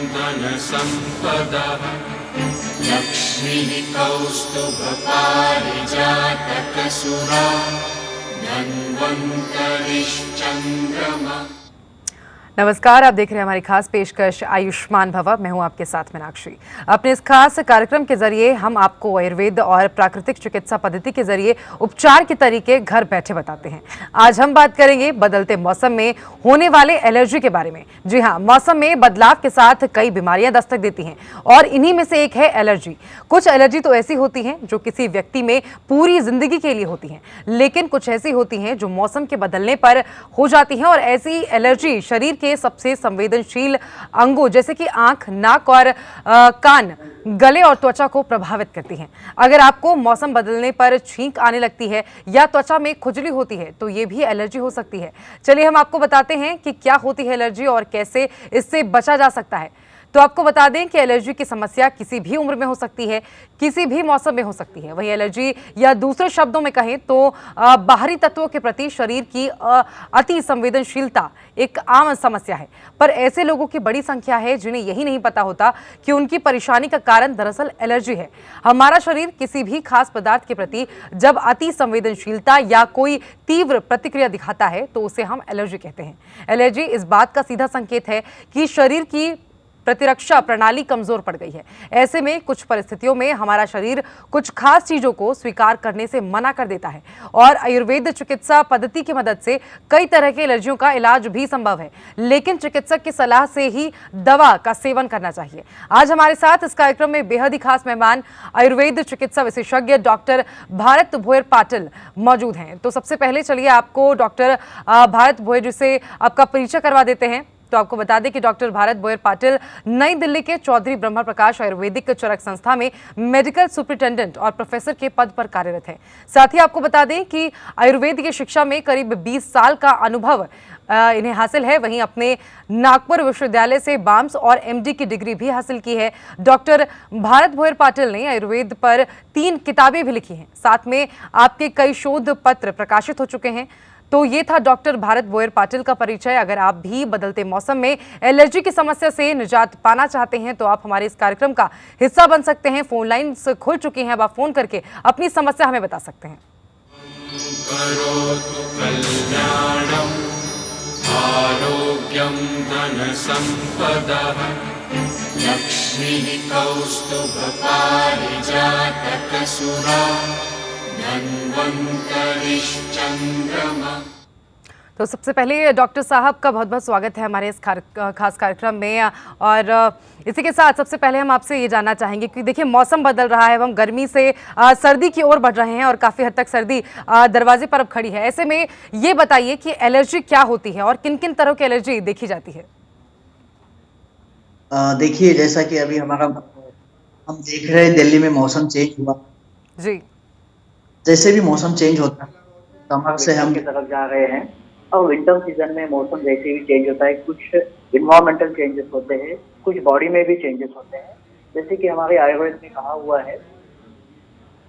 धनसम्पदः लक्ष्मीः कौस्तुभपारिजातकसुरा धन्वन्तरिश्चन्द्रमा। नमस्कार, आप देख रहे हैं हमारी खास पेशकश आयुष्मान भव। मैं हूं आपके साथ मीनाक्षी। अपने इस खास कार्यक्रम के जरिए हम आपको आयुर्वेद और प्राकृतिक चिकित्सा पद्धति के जरिए उपचार के तरीके घर बैठे बताते हैं। आज हम बात करेंगे बदलते मौसम में होने वाले एलर्जी के बारे में। जी हाँ, मौसम में बदलाव के साथ कई बीमारियां दस्तक देती हैं और इन्हीं में से एक है एलर्जी। कुछ एलर्जी तो ऐसी होती हैं जो किसी व्यक्ति में पूरी जिंदगी के लिए होती हैं, लेकिन कुछ ऐसी होती हैं जो मौसम के बदलने पर हो जाती हैं और ऐसी एलर्जी शरीर के सबसे संवेदनशील अंगों जैसे कि आंख, नाक और कान, गले और त्वचा को प्रभावित करती हैं। अगर आपको मौसम बदलने पर छींक आने लगती है या त्वचा में खुजली होती है तो ये भी एलर्जी हो सकती है। चलिए हम आपको बताते हैं कि क्या होती है एलर्जी और कैसे इससे बचा जा सकता है। तो आपको बता दें कि एलर्जी की समस्या किसी भी उम्र में हो सकती है, किसी भी मौसम में हो सकती है। वहीं एलर्जी या दूसरे शब्दों में कहें तो बाहरी तत्वों के प्रति शरीर की अति संवेदनशीलता एक आम समस्या है। पर ऐसे लोगों की बड़ी संख्या है जिन्हें यही नहीं पता होता कि उनकी परेशानी का कारण दरअसल एलर्जी है। हमारा शरीर किसी भी खास पदार्थ के प्रति जब अति संवेदनशीलता या कोई तीव्र प्रतिक्रिया दिखाता है तो उसे हम एलर्जी कहते हैं। एलर्जी इस बात का सीधा संकेत है कि शरीर की प्रतिरक्षा प्रणाली कमजोर पड़ गई है। ऐसे में कुछ परिस्थितियों में हमारा शरीर कुछ खास चीजों को स्वीकार करने से मना कर देता है और आयुर्वेद चिकित्सा पद्धति की मदद से कई तरह के एलर्जियों का इलाज भी संभव है, लेकिन चिकित्सक की सलाह से ही दवा का सेवन करना चाहिए। आज हमारे साथ इस कार्यक्रम में बेहद ही खास मेहमान आयुर्वेद चिकित्सा विशेषज्ञ डॉक्टर भारत भोयर पाटिल मौजूद हैं। तो सबसे पहले चलिए आपको डॉक्टर भारत भोयर जी से आपका परिचय करवा देते हैं। तो आपको बता दें कि डॉक्टर भारत भोयर पाटिल नई दिल्ली के चौधरी ब्रह्म प्रकाश आयुर्वेदिक चरक संस्था में मेडिकल सुपरिटेंडेंट और प्रोफेसर के पद पर कार्यरत हैं। साथ ही आपको बता दें कि आयुर्वेद की शिक्षा में करीब 20 साल का अनुभव इन्हें हासिल है। वहीं अपने नागपुर विश्वविद्यालय से बाम्स और एमडी की डिग्री भी हासिल की है। डॉक्टर भारत भोयर पाटिल ने आयुर्वेद पर 3 किताबें भी लिखी हैं। साथ में आपके कई शोध पत्र प्रकाशित हो चुके हैं। तो ये था डॉक्टर भारत भोयर पाटिल का परिचय। अगर आप भी बदलते मौसम में एलर्जी की समस्या से निजात पाना चाहते हैं तो आप हमारे इस कार्यक्रम का हिस्सा बन सकते हैं। फोन लाइन्स खुल चुकी हैं, अब आप फोन करके अपनी समस्या हमें बता सकते हैं। करोतु कल्याणं आरोग्यं धनसम्पदः लक्ष्मीः कौस्तुभपारिजातकसुरा धन्वन्तरिश्चन्द्रमा। तो सबसे पहले डॉक्टर साहब का बहुत बहुत स्वागत है हमारे इस खास कार्यक्रम में। और इसी के साथ सबसे पहले हम आपसे ये जानना चाहेंगे कि देखिए मौसम बदल रहा है, हम गर्मी से सर्दी की ओर बढ़ रहे हैं और काफ़ी हद तक सर्दी दरवाजे पर अब खड़ी है। ऐसे में ये बताइए कि एलर्जी क्या होती है और किन किन तरह की एलर्जी देखी जाती है। देखिए, जैसा कि अभी हम देख रहे हैं दिल्ली में मौसम चेंज हुआ जी। जैसे भी मौसम चेंज होता है समर से हम की तरफ जा रहे हैं और विंटर सीजन में मौसम जैसे भी चेंज होता है, कुछ इन्वायरमेंटल चेंजेस होते हैं, कुछ बॉडी में भी चेंजेस होते हैं। जैसे कि हमारे आयुर्वेद में कहा हुआ है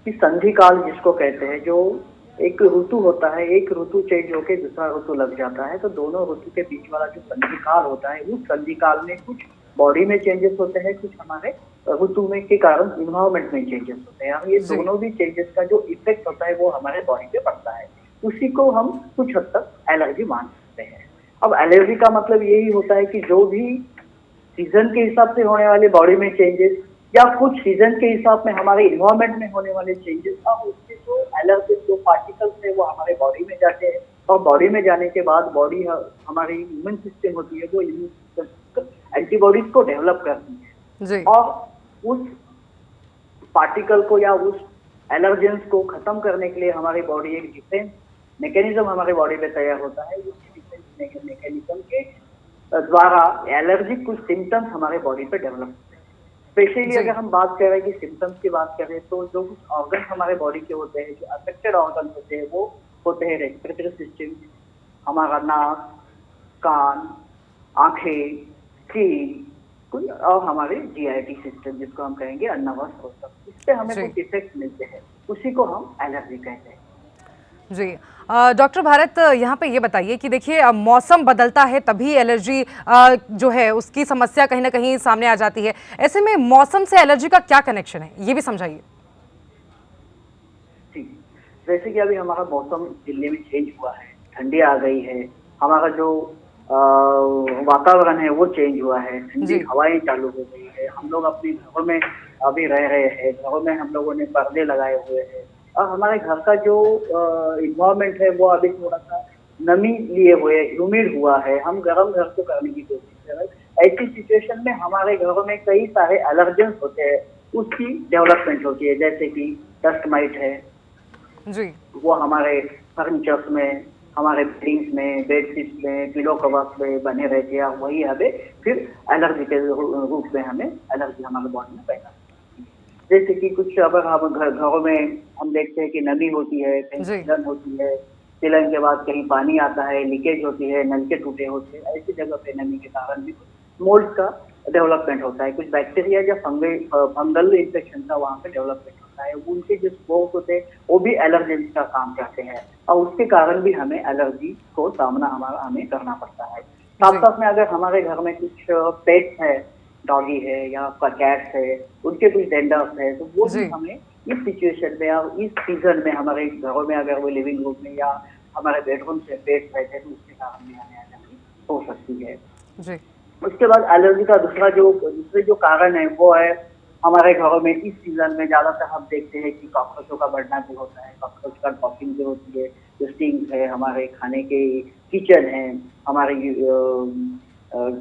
कि संधि काल जिसको कहते हैं, जो एक ऋतु होता है, एक ऋतु चेंज होकर दूसरा ऋतु लग जाता है, तो दोनों ऋतु के बीच वाला जो संधि काल होता है, उस संधि काल में कुछ बॉडी में चेंजेस होते हैं, कुछ हमारे ऋतु में के कारण इन्वायरमेंट में चेंजेस होते हैं। ये दोनों भी चेंजेस का जो इफेक्ट होता है वो हमारे बॉडी पे पड़ता है, उसी को हम कुछ हद तक एलर्जी मान सकते हैं। अब एलर्जी का मतलब यही होता है कि जो भी सीजन के हिसाब से होने वाले बॉडी में चेंजेस या कुछ सीजन के हिसाब में हमारे इन्वायरमेंट में होने वाले चेंजेस, अब उसके जो एलर्जी जो पार्टिकल्स है वो हमारे बॉडी में जाते हैं और बॉडी में जाने के बाद बॉडी हमारी इम्यून सिस्टम होती है, वो इम्यून सिस्टम एंटीबॉडीज को डेवलप करती है जी। और उस पार्टिकल को या उस एलर्जेंस को खत्म करने के लिए हमारी बॉडी एक डिफेंस मैकेनिज्म हमारे बॉडी में तैयार होता है। उस डिफेंस मैकेनिज्म के द्वारा एलर्जिक कुछ सिम्टम्स हमारे बॉडी पे डेवलप होते हैं। स्पेशली अगर हम बात करें कि सिम्टम्स की बात करें तो जो कुछ ऑर्गन हमारे बॉडी के होते हैं, जो अफेक्टेड ऑर्गन होते हैं, वो होते हैं रेस्पिरेटरी सिस्टम, हमारा नाक, कान, आंखें, स्किन और हमारे जीआईटी सिस्टम जिसको हम कहेंगे अन्नवा स्रोत, इससे हमें कुछ इफेक्ट मिलते हैं, उसी को हम एलर्जी कहते हैं। जी। डॉक्टर भारत, यहाँ पे ये बताइए कि देखिए मौसम बदलता है तभी एलर्जी जो है उसकी समस्या कहीं ना कहीं सामने आ जाती है। ऐसे में मौसम से एलर्जी का क्या कनेक्शन है, ये भी समझाइए। जी, जैसे कि अभी हमारा मौसम दिल्ली में चेंज हुआ है, ठंडी आ गई है, हमारा जो वातावरण है वो चेंज हुआ है, ठंडी जी। हवाएं चालू हो गई है, हम लोग अपने घरों में अभी रह रहे हैं, घरों में हम लोगों ने पर्दे लगाए हुए हैं और हमारे घर का जो इन्वायरमेंट है वो अभी थोड़ा सा नमी लिए हुए ह्यूमिड हुआ है, हम गर्म घर को करने की कोशिश कर रहे हैं। ऐसी सिचुएशन में हमारे घरों में कई सारे एलर्जेंस होते हैं, उसकी डेवलपमेंट होती है, जैसे कि डस्ट माइट है, जी। वो हमारे फर्नीचर्स में, हमारे बेडिंग्स में, बेडशीट्स में, पिलो कवर्स में बने रहते हैं, वही हमें फिर एलर्जी के रूप में हमें एलर्जी हमारे बॉडी में पैदा होती है। जैसे कि कुछ अगर हम घरों में हम देखते हैं कि नमी होती है, कहीं जी। सीलन होती है, सीलन के बाद कहीं पानी आता है, लीकेज होती है, नल के टूटे होते हैं, ऐसी जगह पे नमी के कारण भी मोल्ड का डेवलपमेंट होता है, कुछ बैक्टीरिया या फंगल इन्फेक्शन का वहाँ पे डेवलपमेंट होता है, उनके जो स्पोर्स होते हैं वो भी एलर्जेंस का काम करते हैं और उसके कारण भी हमें एलर्जी को सामना हमें करना पड़ता है। साथ साथ में अगर हमारे घर में कुछ पेट्स है, डॉगी है या कैट्स है, उनके कुछ डेंडर्स है, तो वो भी हमें इस सिचुएशन में या इस सीजन में हमारे घरों में अगर वो लिविंग रूम में या हमारे बेडरूम से पेट्स रहते हैं तो उसके कारण भी हमें एलर्जी हो सकती है। जी। उसके बाद एलर्जी का दूसरे जो कारण है वो है हमारे घरों में इस सीजन में ज्यादातर हम देखते हैं कि कॉकरोचों का बढ़ना भी होता है, कॉकरोच का टॉकिंग जो होती है, जो स्टिंग है, हमारे खाने के किचन है, हमारे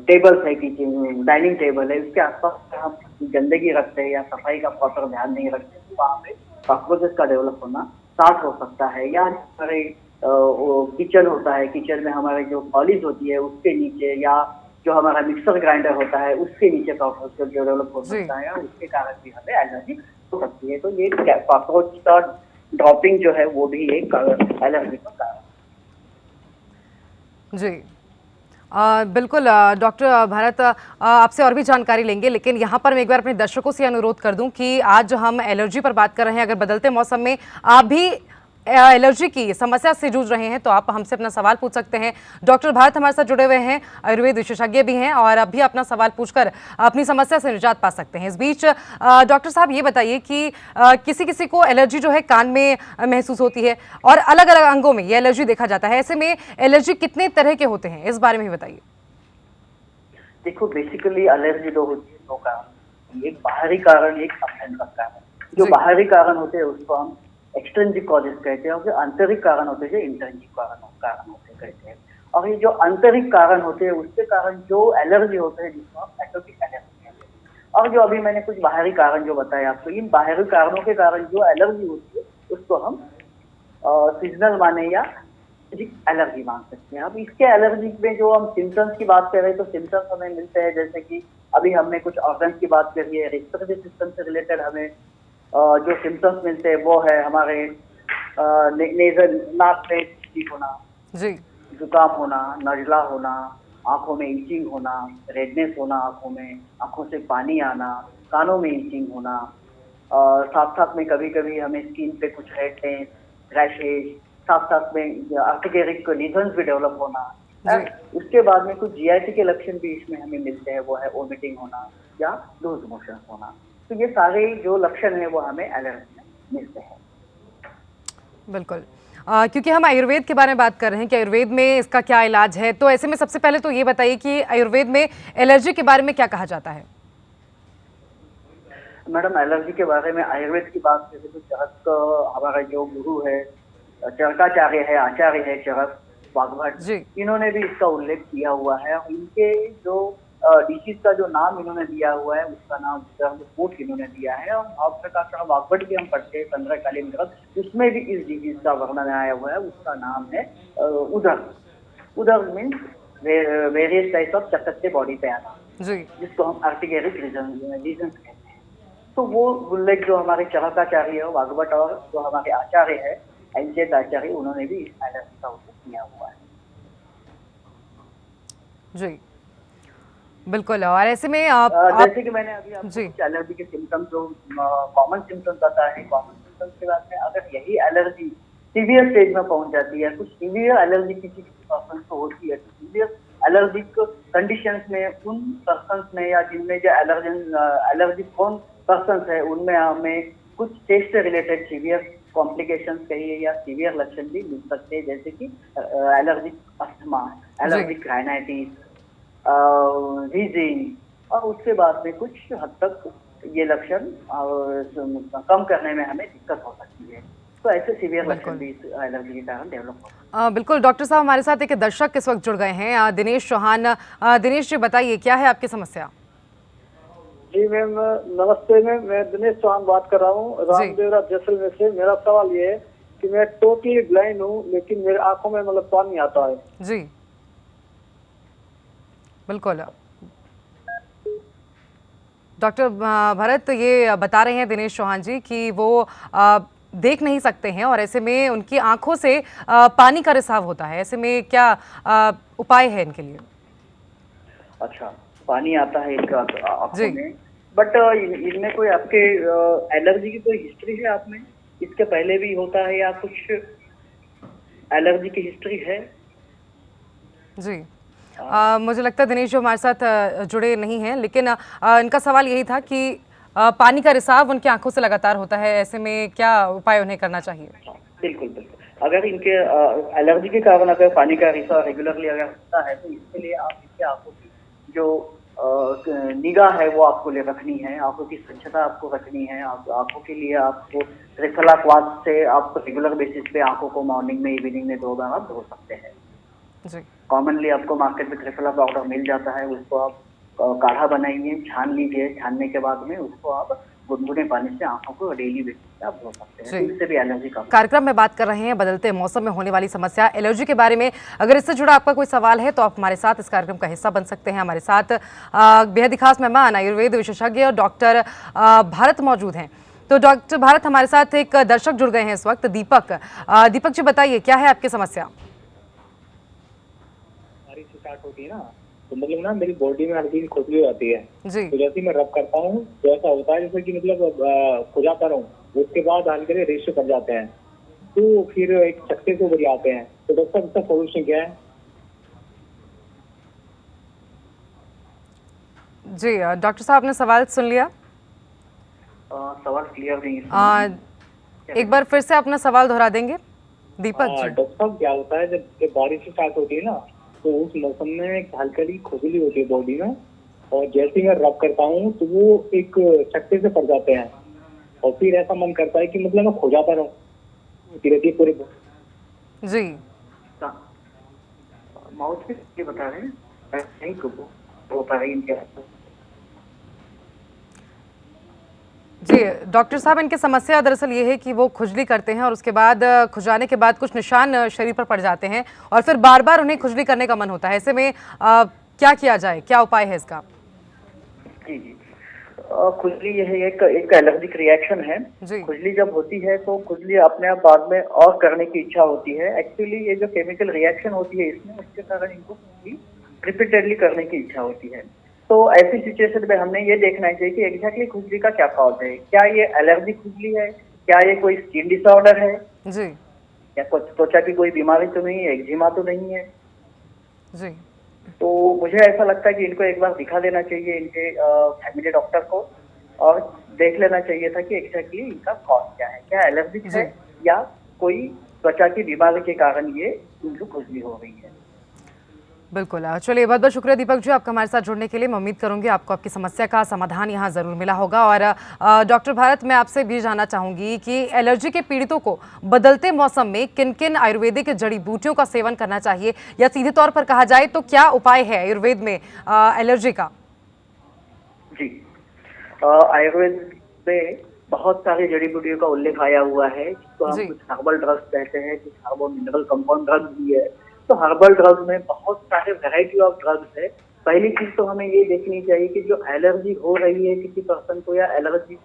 टेबल्स है, किचन डाइनिंग टेबल है, उसके आसपास हम गंदगी रखते हैं या सफाई का प्रॉपर ध्यान नहीं रखते तो वहाँ पे कॉकरोचेस का डेवलप होना स्टार्ट हो सकता है। या हमारे किचन होता है, किचन में हमारे जो पॉलिश होती है उसके नीचे या जो हमारा मिक्सर ग्राइंडर होता है उसके नीचे कॉकरोच डेवलप हो सकता है और उसके कारण भी हमें एलर्जी हो सकती है। तो ये कॉकरोच का ड्रॉपिंग जो है वो भी एक एलर्जी का कारण है। जी। बिल्कुल डॉक्टर भारत, आपसे और भी जानकारी लेंगे, लेकिन यहाँ पर मैं एक बार अपने दर्शकों से अनुरोध कर दूं कि आज जो हम एलर्जी पर बात कर रहे हैं, अगर बदलते मौसम में आप भी एलर्जी की समस्या से जूझ रहे हैं तो आप हमसे अपना सवाल पूछ सकते हैं। डॉक्टर भारत हमारे साथ जुड़े हुए हैं, आयुर्वेद विशेषज्ञ भी हैं और अभी अपना सवाल पूछकर अपनी समस्या से निजात पा सकते हैं। इस बीच डॉक्टर साहब ये बताइए कि किसी किसी को एलर्जी जो है कान में महसूस होती है और अलग अलग अंगों में ये एलर्जी देखा जाता है। ऐसे में एलर्जी कितने तरह के होते हैं, इस बारे में भी बताइए। देखो, बेसिकली एलर्जी दो होती है, दो कारण, एक बाहरी कारण, एक आंतरिक कारण। जो बाहरी कारण होते हैं उसको हम एक्सट्रिंसिक कॉजेस कहते हैं और जो आंतरिक कारण होते हैं इंट्रिंसिक कारण होते कहते हैं। और ये जो आंतरिक कारण होते हैं उसके कारण जो एलर्जी होते हैं जिसको हम एटोपिक एलर्जी कहते हैं। और जो अभी मैंने कुछ बाहरी कारण जो बताए आपको, इन बाहरी कारणों के कारण जो एलर्जी होती है उसको हम सीजनल माने या एलर्जी मान सकते हैं। अब इसके एलर्जी में जो हम सिम्टम्स की बात कर रहे हैं तो सिम्टम्स हमें मिलते हैं, जैसे कि अभी हमने कुछ ऑर्गन्स की बात करी है, रेस्पिरेटरी सिस्टम से रिलेटेड हमें जो सिम्टम्स मिलते हैं वो है हमारे नेजल, नाक में छींक होना, जी, जुकाम होना, नजला होना, आंखों में इचिंग होना, रेडनेस होना आंखों में, आंखों से पानी आना, कानों में इचिंग होना, साथ साथ में कभी कभी हमें स्किन पे कुछ रेडनेस, रैशेज, साथ साथ में आर्टिकेरिक लीजन्स भी डेवलप होना। उसके बाद में कुछ जीआईटी के लक्षण भी इसमें हमें मिलते हैं, वो है वोमिटिंग होना या लूज मोशन होना। तो ये सारे जो लक्षण है वो हमें एलर्जी में मिलते हैं। बिल्कुल, क्योंकि हम आयुर्वेद के बारे में बात कर रहे हैं कि आयुर्वेद में इसका क्या इलाज है, तो ऐसे में सबसे पहले तो ये बताइए कि आयुर्वेद में एलर्जी के बारे में क्या कहा जाता है। मैडम, एलर्जी के बारे में आयुर्वेद की बात करें तो चरक, हमारा जो गुरु है, चरकाचार्य है, आचार्य है चरक वाग्भट, इन्होंने भी इसका उल्लेख किया हुआ है। इनके जो डिसीज का जो नाम इन्होंने दिया हुआ है उसका नाम फूट इन्होंने दिया है और भाव वाग्भट भी हम पढ़ते हैं 15कालीन ग्रंथ, उसमें भी इस डिजीज का वर्णन आया हुआ है। उसका नाम है उदर। उदर मीन्स वेरियस टाइप ऑफ चकत्ते बॉडी पे आना, जिसको हम आर्टिकेरिक रीजन कहते हैं। तो वो उल्लेख जो हमारे चरकाचार्य वाग्भट और जो हमारे आचार्य है एनचेत आचार्य, उन्होंने भी इस एलर्जी का उल्लेख किया हुआ है। जी बिल्कुल, और ऐसे में जैसे कि मैंने अभी आपको एलर्जी के सिम्टम्स जो कॉमन सिम्टम्स बताए हैं, कॉमन सिम्टम्स के बाद में अगर यही एलर्जी सीवियर स्टेज में पहुंच जाती है, कुछ सीवियर एलर्जी किसी पर्सन को होती है, सीवियर एलर्जिक कंडीशंस में उन पर्सन्स में या जिनमें जो एलर्जी प्रोन पर्सन्स है उनमें हमें कुछ चेस्ट से रिलेटेड सीवियर कॉम्प्लिकेशंस कहिए या सीवियर लक्षण भी मिल सकते हैं, जैसे कि allergic asthma, allergic rhinitis, wheezing, और उसके बाद में कुछ हद तक ये लक्षण कम करने में हमें दिक्कत हो सकती है। तो ऐसे सीवियर लक्षण भी इस एलर्जी के कारण डेवलप होते हैं। बिल्कुल डॉक्टर साहब, हमारे साथ एक दर्शक इस वक्त जुड़ गए हैं, दिनेश चौहान। दिनेश जी बताइए, क्या है आपकी समस्या? जी मैम, नमस्ते मैम, मैं दिनेश चौहान बात कर रहा हूँ रामदेवरा जैसलमेर से। मेरा सवाल ये है कि मैं टोटली ब्लाइंड हूँ, लेकिन मेरे आंखों में मतलब पानी आता है। जी बिल्कुल डॉक्टर भरत ये बता रहे हैं दिनेश चौहान जी कि वो देख नहीं सकते हैं और ऐसे में उनकी आंखों से पानी का रिसाव होता है। ऐसे में क्या उपाय है इनके लिए? अच्छा, पानी आता है इनका आंखों में, बट इनमें कोई आपके एलर्जी की कोई हिस्ट्री है आप में? इसके पहले भी होता है या कुछ एलर्जी की हिस्ट्री है? जी मुझे लगता है दिनेश जो हमारे साथ जुड़े नहीं हैं, लेकिन इनका सवाल यही था कि पानी का रिसाव उनकी आंखों से लगातार होता है, ऐसे में क्या उपाय उन्हें करना चाहिए? बिल्कुल बिल्कुल, अगर इनके एलर्जी के कारण अगर पानी का रिसाव रेगुलरली अगर होता है तो इसके लिए आप इनके आंखों की जो निगाह है वो आपको ले रखनी है, आंखों की स्वच्छता आपको रखनी है। आंखों के लिए आपको त्रिफला क्वार्ट्ज से आप रेगुलर बेसिस पे आंखों को मॉर्निंग में इवनिंग में 2 बार आप धो सकते हैं। जी कॉमनली आपको मार्केट में त्रिफला पाउडर मिल जाता है, उसको आप काढ़ा बनाइए, छान लीजिए, छानने के बाद में उसको आप गुनगुने पानी से आंखों को डेली बेसिस पे आप धो सकते हैं, तो इससे भी एलर्जी कम। कार्यक्रम में बात कर रहे हैं बदलते मौसम में होने वाली समस्या एलर्जी के बारे में। अगर इससे जुड़ा आपका कोई सवाल है तो आप हमारे साथ इस कार्यक्रम का हिस्सा बन सकते हैं। हमारे साथ बेहद ही खास मेहमान आयुर्वेद विशेषज्ञ डॉक्टर भारत मौजूद हैं। तो डॉक्टर भारत, हमारे साथ एक दर्शक जुड़ गए हैं इस वक्त, दीपक। दीपक जी बताइए, क्या है आपकी समस्या? बारिश स्टार्ट होती है ना, तो मतलब ना मेरी बॉडी में हल्की खुजली हो जाती है जी तो जैसे ही मैं रब करता हूँ तो ऐसा होता है जैसे कि मतलब खुजाता रहूँ, उसके बाद हल्के रेश कर जाते हैं, तो फिर एक चक्के से उभर आते हैं। तो डॉक्टर इसका सोल्यूशन क्या है? जी डॉक्टर साहब, आपने सवाल सुन लिया? सवाल क्लियर नहीं है, एक बार फिर से अपना सवाल दोहरा देंगे दीपक जी? डॉक्टर साहब, क्या होता है जब बारिश स्टार्ट होती है ना, तो उस मौसम में हल्की खुजली होती है बॉडी में, और जैसे ही मैं रब करता हूँ तो वो एक चक्के से पड़ जाते हैं, और फिर ऐसा मन करता है कि मतलब मैं खो जाता रहूँ धीरे पूरे। जी माउथ पे बता रहे हैं नहीं हो पा रही इनके। जी डॉक्टर साहब, इनकी समस्या दरअसल ये है कि वो खुजली करते हैं और उसके बाद खुजाने के बाद कुछ निशान शरीर पर पड़ जाते हैं और फिर बार बार उन्हें खुजली करने का मन होता है। ऐसे में क्या किया जाए, क्या उपाय है इसका? जी जी, खुजली यह एक एलर्जिक रिएक्शन है। खुजली जब होती है तो खुजली अपने आप बाद में और करने की इच्छा होती है। एक्चुअली ये जो केमिकल रिएक्शन होती है इसमें, उसके कारण इनको खुजली रिपीटेडली करने की इच्छा होती है। तो ऐसी सिचुएशन में हमने ये देखना चाहिए कि एग्जैक्टली खुजली का क्या कॉज है। क्या ये एलर्जी खुजली है, क्या ये कोई स्किन डिसऑर्डर है जी, या कुछ त्वचा की कोई बीमारी तो नहीं है, एक्जिमा तो नहीं है जी? तो मुझे ऐसा लगता है कि इनको एक बार दिखा देना चाहिए इनके फैमिली डॉक्टर को, और देख लेना चाहिए था कि एग्जैक्टली इनका कॉज क्या है, क्या एलर्जिक है या कोई त्वचा की बीमारी के कारण ये इनको खुजली हो रही है। बिल्कुल, चलिए बहुत बहुत शुक्रिया दीपक जी आपका हमारे साथ जुड़ने के लिए। मैं उम्मीद करूंगी आपको आपकी समस्या का समाधान यहाँ ज़रूर मिला होगा। और डॉक्टर भारत, मैं आपसे भी जानना चाहूँगी कि एलर्जी के पीड़ितों को बदलते मौसम में किन किन आयुर्वेदिक जड़ी बूटियों का सेवन करना चाहिए, या सीधे तौर पर कहा जाए तो क्या उपाय है आयुर्वेद में एलर्जी का? जी, आयुर्वेद में बहुत सारी जड़ी बूटियों का उल्लेख आया हुआ है, जिसको हम कुछ हर्बल ड्रग्स कहते हैं, कुछ हर्बल मिनरल कंपाउंड ड्रग्स भी है। तो हर्बल ड्रग्स में बहुत सारे वैरायटी ऑफ ड्रग्स है। पहली चीज तो हमें ये देखनी चाहिए कि जो एलर्जी हो रही है किसी पर्सन को या एलर्जी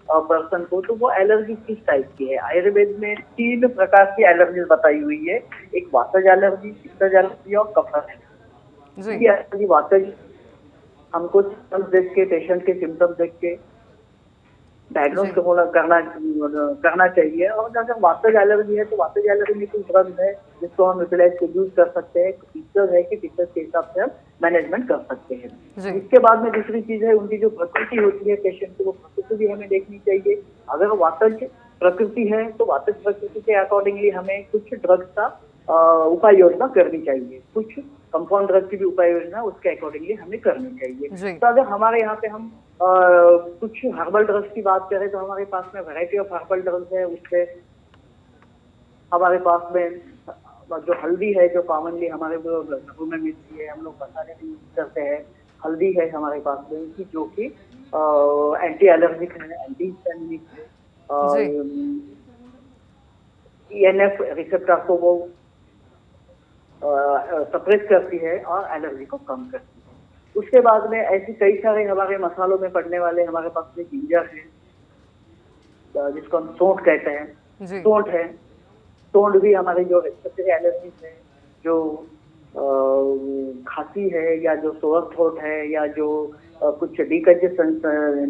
पर्सन को, तो वो एलर्जी किस टाइप की है। आयुर्वेद में 3 प्रकार की एलर्जी बताई हुई है, एक वातज एलर्जी, पित्तज एलर्जी और कफज एलर्जी। एलर्जी वातज हमको सिम्टम्स देख के, पेशेंट के सिम्टम्स देख के डायग्नोज करना चाहिए। और अगर वातज एलर्जी है तो वातज एलर्जी में कुछ ड्रग्स है जिसको हम यूटिलाइज यूज कर सकते हैं, फीचर्स है कि फीचर्स के हिसाब से हम मैनेजमेंट कर सकते हैं। जी। इसके बाद में दूसरी चीज है उनकी जो प्रकृति होती है पेशेंट की, वो प्रकृति भी हमें देखनी चाहिए। अगर वातज प्रकृति है तो वातज प्रकृति के अकॉर्डिंगली हमें कुछ ड्रग्स का उपाय योजना करनी चाहिए, कुछ कंपाउंड ड्रग की भी उपाय योजना उसके अकॉर्डिंगली हमें करनी जी। चाहिए। तो अगर हमारे यहाँ पे हम कुछ हर्बल ड्रग्स की बात करें तो हमारे पास में वैरायटी ऑफ हर्बल ड्रग्स है। उससे हमारे पास में जो हल्दी है जो कॉमनली हमारे घरों में मिलती है, हम लोग मसाले भी यूज करते हैं। हल्दी है हमारे पास में की जो कि एंटी एलर्जिक है, एंटी हिस्टामिनिक है, ENF रिसेप्टर को वो सप्रेस करती है और एलर्जी को कम करती है। उसके बाद में ऐसी कई सारे हमारे मसालों में पड़ने वाले हमारे पास में जिंजर है जिसको हम सौंठ कहते हैं, सौंठ है। सौंठ भी हमारी जो रेस्पिरेटरी एलर्जी है, जो खांसी है या जो सोअर थ्रोट है या जो कुछ डिकंजेशन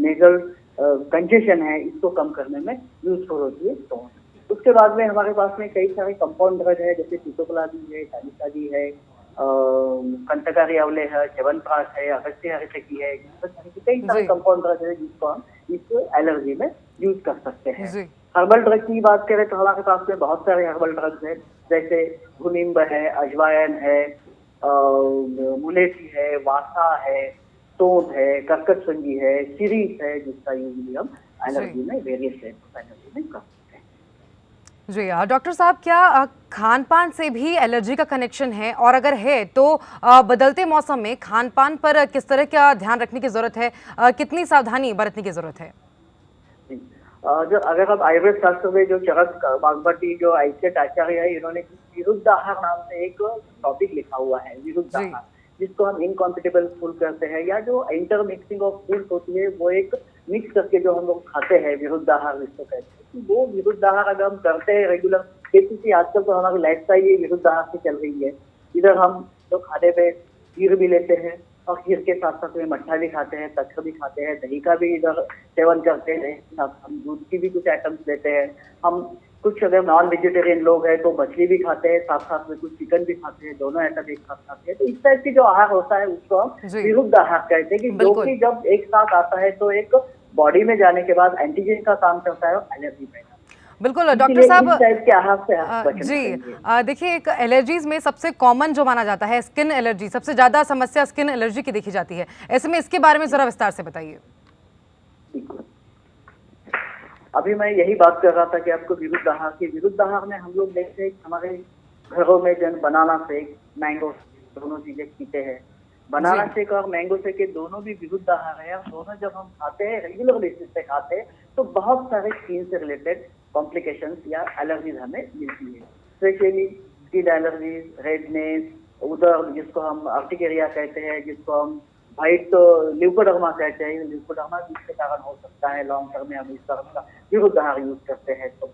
नेजल कंजेशन है, इसको कम करने में यूजफुल होती है सौंठ। उसके बाद में हमारे पास में कई सारे कंपाउंड ड्रग है जैसे सीतोपलादी है, चालीसादी है, कंटकारी अवले है, च्यवनप्राश है, अगस्त्य हरितकी है, कई सारे कंपाउंड ड्रग है जिसको हम इस एलर्जी में यूज कर सकते हैं। हर्बल ड्रग की बात करें तो हमारे पास में बहुत सारे हर्बल ड्रग्स हैं जैसे भुनिम्ब है, अजवायन है, मुलेठी है, वासा है, सौंठ है, कर्कटसंगी है, सीरीज है जिसका यूज हम एलर्जी में वेरियस एलर्जी में कर सकते हैं। जी डॉक्टर साहब, क्या खान पान से भी एलर्जी का कनेक्शन है, और अगर है तो बदलते मौसम में खान पान पर किस तरह का ध्यान रखने की जरूरत है, कितनी सावधानी बरतने की जरूरत है? जो अगर आप आयुर्वेद शास्त्र में जो चरक बागभट्टी जो आईसीएट आचार्य है, इन्होंने विरुद्ध आहार नाम से एक टॉपिक लिखा हुआ है, विरुद्ध आहार, जिसको हम इनकॉम्पिटेबल फूड कहते हैं, या जो इंटर मिक्सिंग ऑफ फूड होती है वो एक मिक्स करके जो हम लोग खाते हैं विरुद्ध आहार जिसको कहते हैं। वो विरुद्ध आहार अगर हम करते हैं रेगुलर बेसिस से, आजकल तो हमारी लाइफस्टाइल ये विरुद्ध आहार से चल रही है। इधर हम जो खाने पे खीर भी लेते हैं और खीर के साथ साथ में मट्ठा भी खाते हैं, तक्ख भी खाते हैं, दही का भी इधर सेवन करते हैं, हम दूध की भी कुछ आइटम्स लेते हैं। हम कुछ अगर नॉन वेजिटेरियन लोग हैं तो मछली भी खाते हैं, साथ साथ में कुछ चिकन भी खाते हैं, दोनों आइटम एक साथ खाते हैं। तो इस टाइप की जो आहार होता है उसको हम विरुद्ध आहार कहते हैं, कि जो कि जब एक साथ आता है तो एक बॉडी में जाने के बाद एंटीजन का काम करता है और एलर्जी पैदा। बिल्कुल डॉक्टर साहब, जी देखिए, एक एलर्जीज में सबसे कॉमन जो माना जाता है स्किन एलर्जी, सबसे ज्यादा समस्या स्किन एलर्जी की देखी जाती है। ऐसे में इसके बारे में जरा विस्तार से बताइए। अभी मैं यही बात कर रहा था कि आपको विरुद्ध आहार की, विरुद्ध आहार में हम लोग देखते हैं हमारे घरों में जन बनाना शेक, मैंगो, दोनों चीजें पीते हैं। बनाना शेक और मैंगो शेक के दोनों भी विरुद्ध आहार है, और दोनों जब हम खाते हैं रेगुलर बेसिस पे खाते हैं तो बहुत सारे स्किन से रिलेटेड कॉम्प्लिकेशंस या एलर्जीज हमें मिलती है। स्पेशली स्किन एलर्जीज, रेडनेस, उधर जिसको हम अर्टिकेरिया कहते हैं, जिसको हम व्हाइट ल्यूकोडर्मा कहते हैं, ल्यूकोडर्मा जिसके कारण हो सकता है लॉन्ग टर्म में हम इस तरह का विरुद्ध आहार यूज करते हैं तो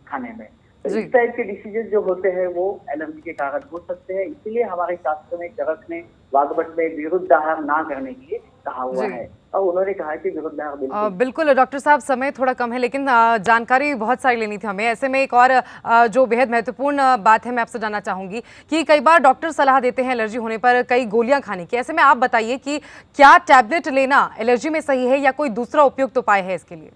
खाने में। तो इस टाइप के डिसीजेस जो होते हैं वो एलर्जी के कारण हो सकते हैं, इसीलिए हमारे शास्त्र में चरक ने वागभट में विरुद्ध आहार ना करने के लिए कहा हुआ है, और उन्होंने कहा कि विरुद्ध आहार बिल्कुल। डॉक्टर साहब, समय थोड़ा कम है लेकिन जानकारी बहुत सारी लेनी थी हमें। ऐसे में एक और जो बेहद महत्वपूर्ण बात है मैं आपसे जानना चाहूंगी कि कई बार डॉक्टर सलाह देते हैं एलर्जी होने पर कई गोलियां खाने की। ऐसे में आप बताइए कि क्या टैबलेट लेना एलर्जी में सही है या कोई दूसरा उपयुक्त उपाय है इसके लिए?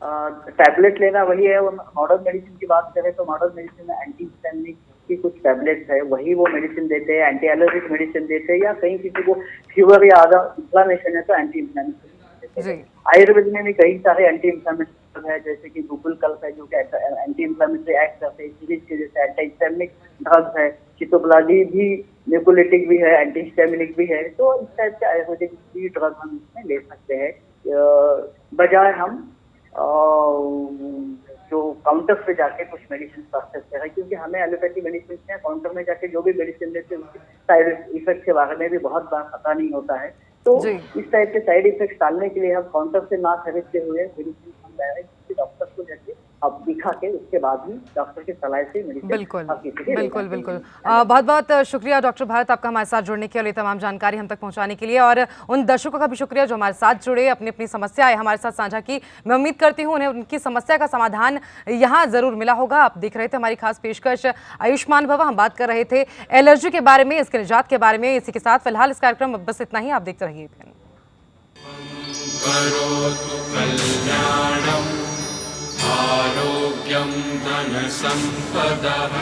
टैबलेट लेना वही है। मॉडर्न मेडिसिन की बात करें तो मॉडर्न मेडिसिन में एंटी हिस्टामिनिक की कुछ टैबलेट्स है, वही वो मेडिसिन देते हैं, एंटी एलर्जिक मेडिसिन देते हैं, या कहीं किसी को फीवर या अदर इन्फ्लेमेशन है तो एंटी इन्फ्लेमेटरी देते हैं। आयुर्वेद में भी कई सारे एंटी इन्फ्लेमेटरी है, जैसे कि गुगुल कल्प है जो कि एंटी इन्फ्लेमेटरी एक्ट करते हैं, सीरीज के जैसे एंटी हिस्टामिनिक ड्रग्स है, चितोप्लाजी भी न्यूकोलिटिक भी है, एंटी हिस्टामिनिक भी है। तो इस टाइप के आयुर्वेदिक भी ड्रग हम इसमें ले सकते हैं, बजाय हम जो काउंटर पे जाके कुछ मेडिसिन परचेज करें, क्योंकि हमें एलोपैथी मेडिसिन में काउंटर में जाके जो भी मेडिसिन लेते हैं उसके साइड इफेक्ट के बारे में भी बहुत बार पता नहीं होता है। तो इस टाइप के साइड इफेक्ट टालने के लिए हम काउंटर से ना खरीदते हुए मेडिसिन हम डायरेक्ट डॉक्टर को जाके अब दिखा के उसके बाद ही डॉक्टर की सलाह से मेडिसिन बिल्कुल बिल्कुल बिल्कुल बहुत बहुत शुक्रिया डॉक्टर भारत आपका हमारे साथ जुड़ने के लिए, तमाम जानकारी हम तक पहुंचाने के लिए, और उन दर्शकों का भी शुक्रिया जो हमारे साथ जुड़े, अपनी अपनी समस्याएं हमारे साथ साझा की। मैं उम्मीद करती हूँ उन्हें उनकी समस्या का समाधान यहाँ जरूर मिला होगा। आप देख रहे थे हमारी खास पेशकश आयुष्मान भव। हम बात कर रहे थे एलर्जी के बारे में, इसके निजात के बारे में। इसी के साथ फिलहाल इस कार्यक्रम में बस इतना ही। आप देखते रहिए। करोतु कल्याणम् आरोग्यं धनसम्पदः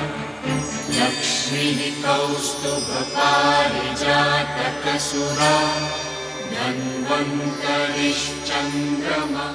लक्ष्मीः कौस्तुभपारिजातकसुरा धन्वन्तरिश्चन्द्रमा।